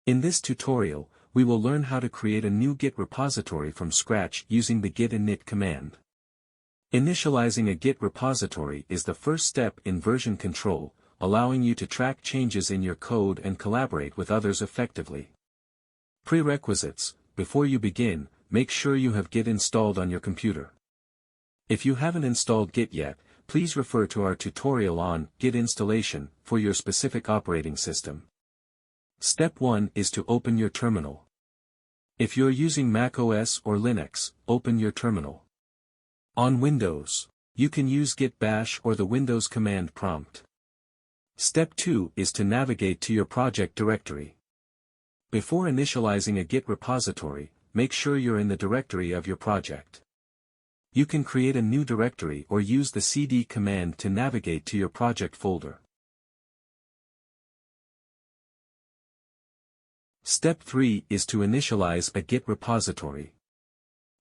In this tutorial, we will learn how to create a new Git repository from scratch using the git init command. Initializing a Git repository is the first step in version control, allowing you to track changes in your code and collaborate with others effectively. Prerequisites: before you begin, make sure you have Git installed on your computer. If you haven't installed Git yet, please refer to our tutorial on Git installation for your specific operating system. Step 1 is to open your terminal. If you're using Mac OS or Linux, open your terminal. On Windows, you can use Git Bash or the Windows command prompt. Step 2 is to navigate to your project directory. Before initializing a Git repository, make sure you're in the directory of your project. You can create a new directory or use the cd command to navigate to your project folder. Step 3 is to initialize a Git repository.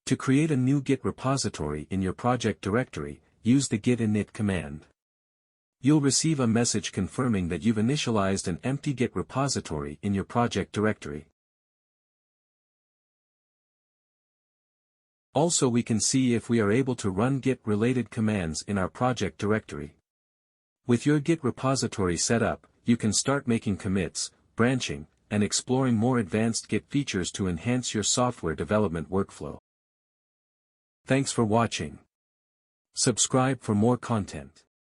To create a new Git repository in your project directory, use the git init command. You'll receive a message confirming that you've initialized an empty Git repository in your project directory. Also, we can see if we are able to run Git-related commands in our project directory. With your Git repository set up, you can start making commits, branching, and exploring more advanced Git features to enhance your software development workflow. Thanks for watching. Subscribe for more content.